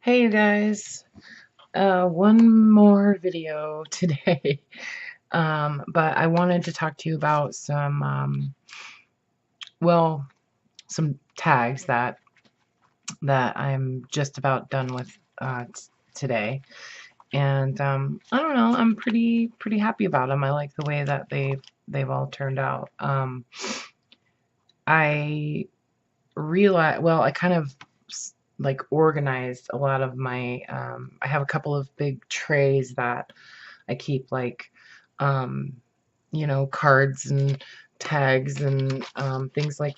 Hey you guys, one more video today. But I wanted to talk to you about well, some tags that I'm just about done with today, and I don't know, I'm pretty happy about them. I like the way that they've all turned out. I realized, well, I kind of like organized a lot of my. I have a couple of big trays that I keep like, um, cards and tags and things like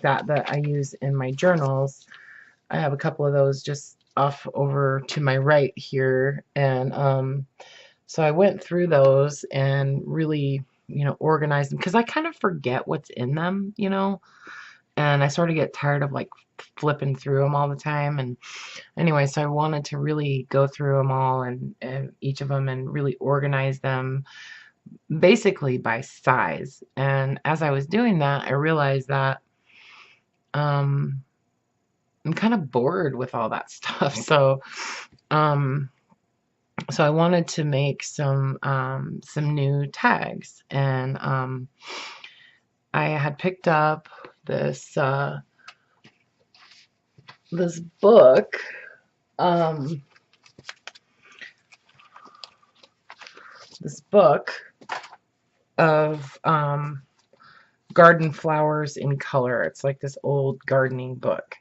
that that I use in my journals. I have a couple of those just off over to my right here, and so I went through those and really, organized them because I kind of forget what's in them, and I sort of get tired of like flipping through them all the time. And anyway, so I wanted to really go through them all and each of them and really organize them basically by size. And as I was doing that, I realized that um, I'm kind of bored with all that stuff. Um, so I wanted to make some new tags, and I had picked up this this book. Um, this book of garden flowers in color. It's like this old gardening book,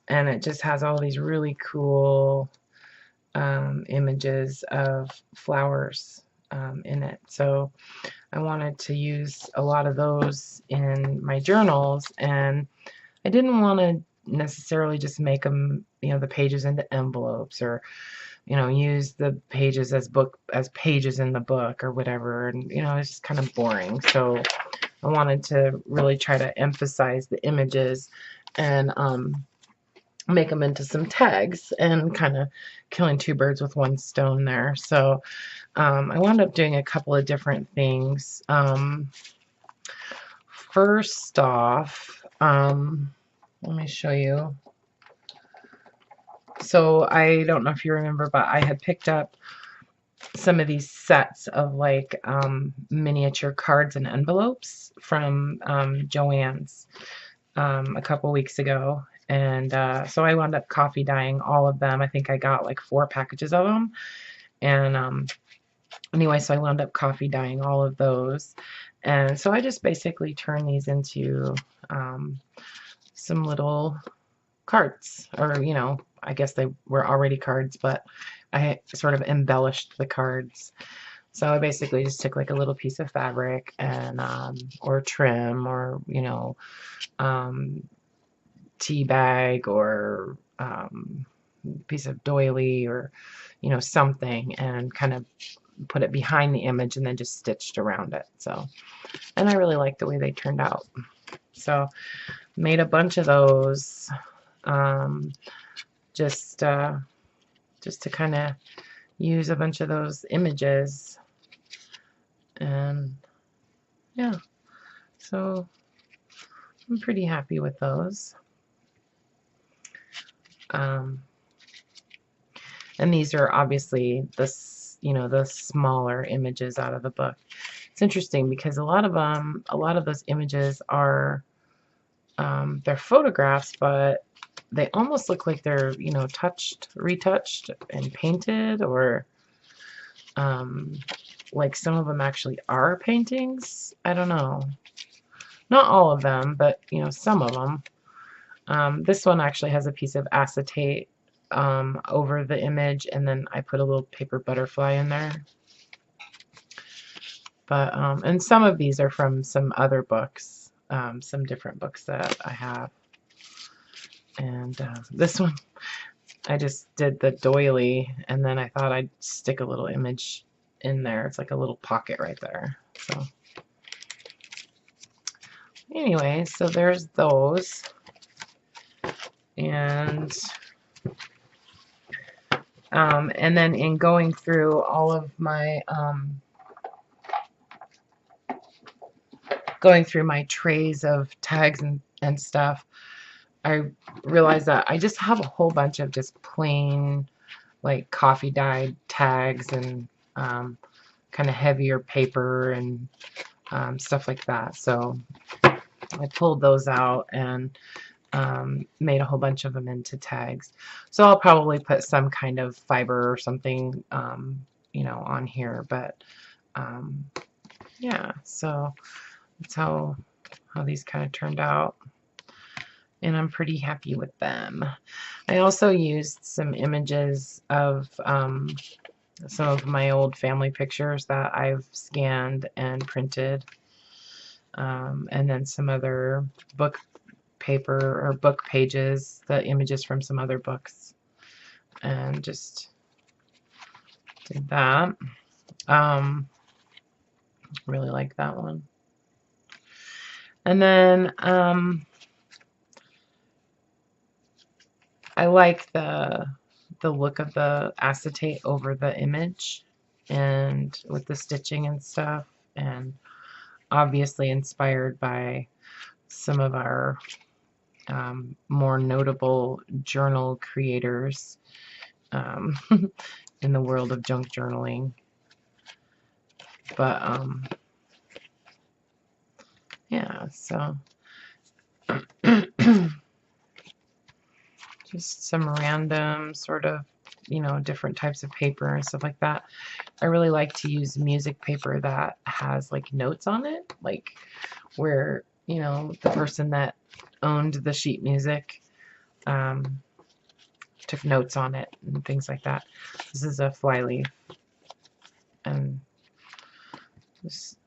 and it just has all these really cool images of flowers in it. So I wanted to use a lot of those in my journals, and I didn't want to necessarily just make them, the pages into envelopes, or use the pages as pages in the book or whatever. And it's just kind of boring. So I wanted to really try to emphasize the images and make them into some tags, and kind of killing two birds with one stone there. So I wound up doing a couple of different things. First off, let me show you. So I don't know if you remember, but I had picked up some of these sets of like miniature cards and envelopes from Joann's a couple weeks ago. And so I wound up coffee dyeing all of them. I think I got like 4 packages of them. And anyway, so I wound up coffee dyeing all of those. And so I just basically turned these into some little cards, or I guess they were already cards, but I sort of embellished the cards. So I basically just took like a little piece of fabric and or trim, or um, tea bag, or piece of doily, or something, and kind of put it behind the image and then just stitched around it. So, and I really like the way they turned out. So made a bunch of those, um, just just to kind of use a bunch of those images. And yeah, so I'm pretty happy with those. Um, and these are obviously the smaller images out of the book. It's interesting because a lot of those images are they're photographs, but they almost look like they're retouched and painted, or like some of them actually are paintings. I don't know. Not all of them, but some of them. This one actually has a piece of acetate over the image, and then I put a little paper butterfly in there. But and some of these are from some other books, some different books that I have. And this one, I just did the doily, and then I thought I'd stick a little image in there. It's like a little pocket right there. So anyway, so there's those. And then in going through all of my going through my trays of tags and stuff, I realized that I just have a whole bunch of just plain like coffee dyed tags and kind of heavier paper and stuff like that. So I pulled those out and made a whole bunch of them into tags. So I'll probably put some kind of fiber or something, you know, on here. But um, yeah, so that's how these kind of turned out. And I'm pretty happy with them. I also used some images of some of my old family pictures that I've scanned and printed, and then some other book paper or book pages, the images from some other books, and just did that. Really like that one. And then I like the look of the acetate over the image and with the stitching and stuff, and obviously inspired by some of our more notable journal creators um, in the world of junk journaling. But yeah, so just some random sort of, you know, different types of paper and stuff like that. I really like to use music paper that has like notes on it, like where, you know, the person that owned the sheet music took notes on it and things like that. This is a flyleaf and just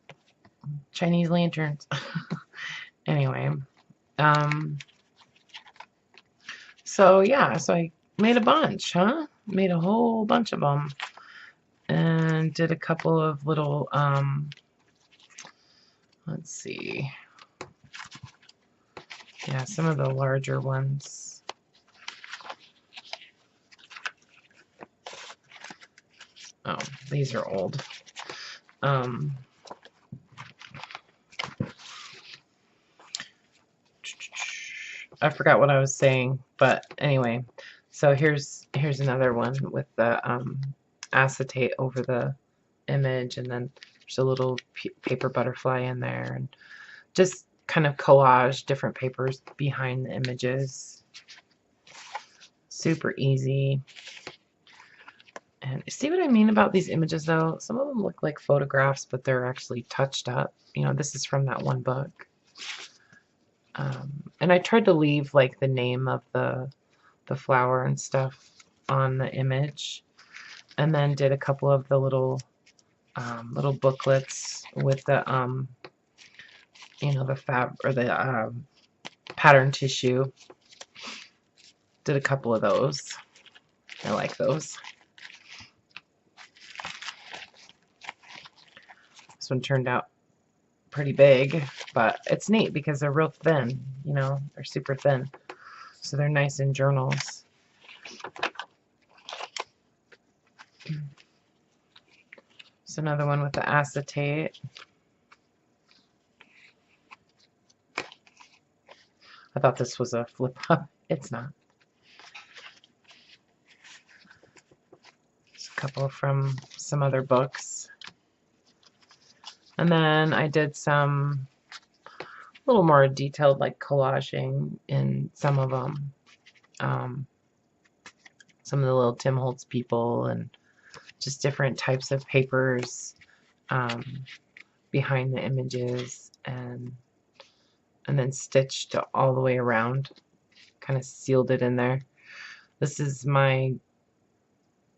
Chinese lanterns. Anyway, so yeah, so I made a bunch, huh? Made a whole bunch of them and did a couple of little, let's see, yeah, some of the larger ones. Oh, these are old. I forgot what I was saying, but anyway, so here's another one with the acetate over the image, and then there's a little paper butterfly in there, and just kind of collage different papers behind the images. Super easy. And see what I mean about these images though? Some of them look like photographs, but they're actually touched up. You know, this is from that one book. And I tried to leave like the name of the flower and stuff on the image, and then did a couple of the little little booklets with the you know, the fab or the pattern tissue. Did a couple of those. I like those. This one turned out pretty big, but it's neat because they're real thin, you know, they're super thin. So they're nice in journals. It's another one with the acetate. I thought this was a flip up. It's not. It's a couple from some other books. And then I did some a little more detailed like collaging in some of them. Some of the little Tim Holtz people and just different types of papers behind the images, and then stitched all the way around, kind of sealed it in there. This is my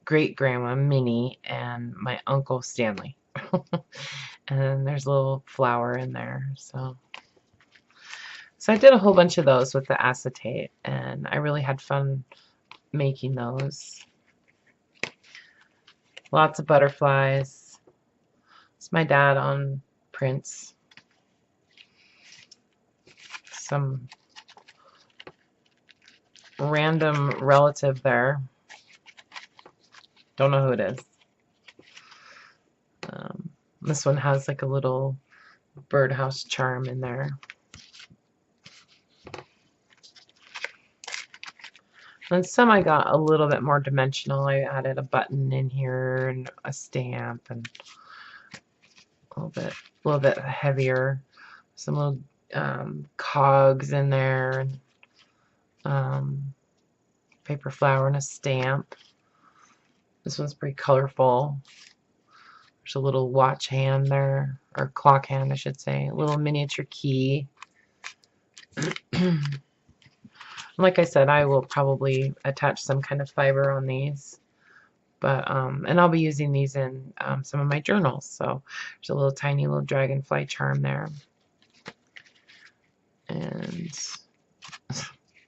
great grandma Minnie and my uncle Stanley. And there's a little flower in there. So I did a whole bunch of those with the acetate, and I really had fun making those. Lots of butterflies. It's my dad on prints. Some random relative there. Don't know who it is. This one has like a little birdhouse charm in there. And some I got a little bit more dimensional. I added a button in here and a stamp and a little bit heavier. Some little cogs in there, and paper flower and a stamp. This one's pretty colorful. There's a little watch hand there, or clock hand, I should say. A little miniature key. Like I said, I will probably attach some kind of fiber on these. But, and I'll be using these in some of my journals. So there's a little tiny little dragonfly charm there. And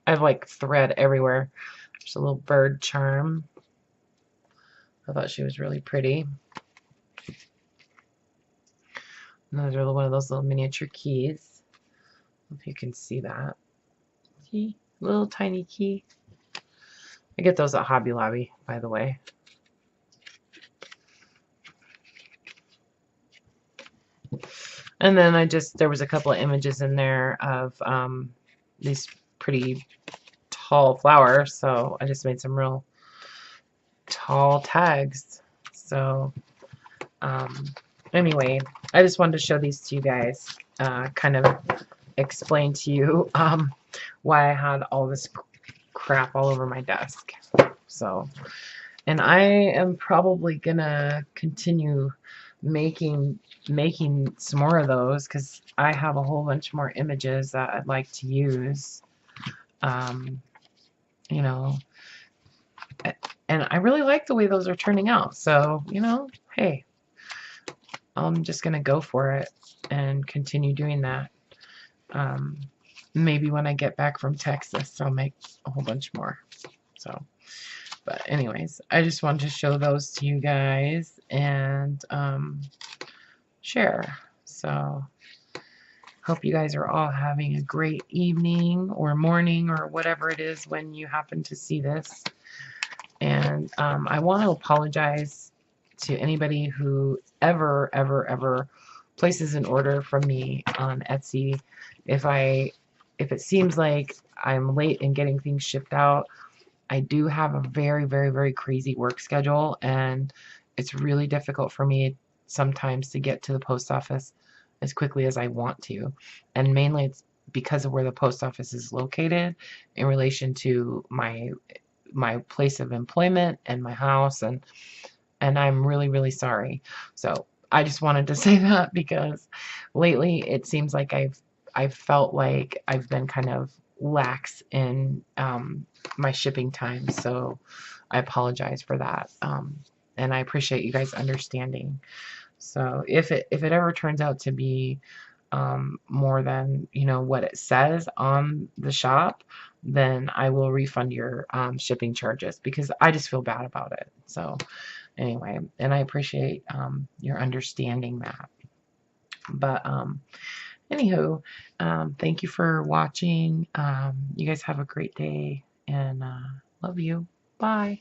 I have like thread everywhere. There's a little bird charm. I thought she was really pretty. Another one of those little miniature keys. If you can see that. See? Little tiny key. I get those at Hobby Lobby, by the way. And then there was a couple of images in there of these pretty tall flowers, so I just made some real tall tags. So anyway, I just wanted to show these to you guys, kind of explain to you why I had all this crap all over my desk. So, and I am probably gonna continue making some more of those because I have a whole bunch more images that I'd like to use. You know, and I really like the way those are turning out. So, you know, hey, I'm just gonna go for it and continue doing that. Maybe when I get back from Texas, I'll make a whole bunch more. So, but anyways, I just wanted to show those to you guys and share. So, hope you guys are all having a great evening or morning or whatever it is when you happen to see this. And I want to apologize to anybody who ever places an order from me on Etsy. If it seems like I'm late in getting things shipped out, I do have a very crazy work schedule, and it's really difficult for me sometimes to get to the post office as quickly as I want to. And mainly it's because of where the post office is located in relation to my place of employment and my house, and I'm really sorry. So I just wanted to say that because lately it seems like I've felt like I've been kind of lax in my shipping time, so I apologize for that, and I appreciate you guys understanding. So if it ever turns out to be more than what it says on the shop, then I will refund your shipping charges because I just feel bad about it. So anyway, and I appreciate your understanding that. But anywho, thank you for watching. You guys have a great day, and love you. Bye.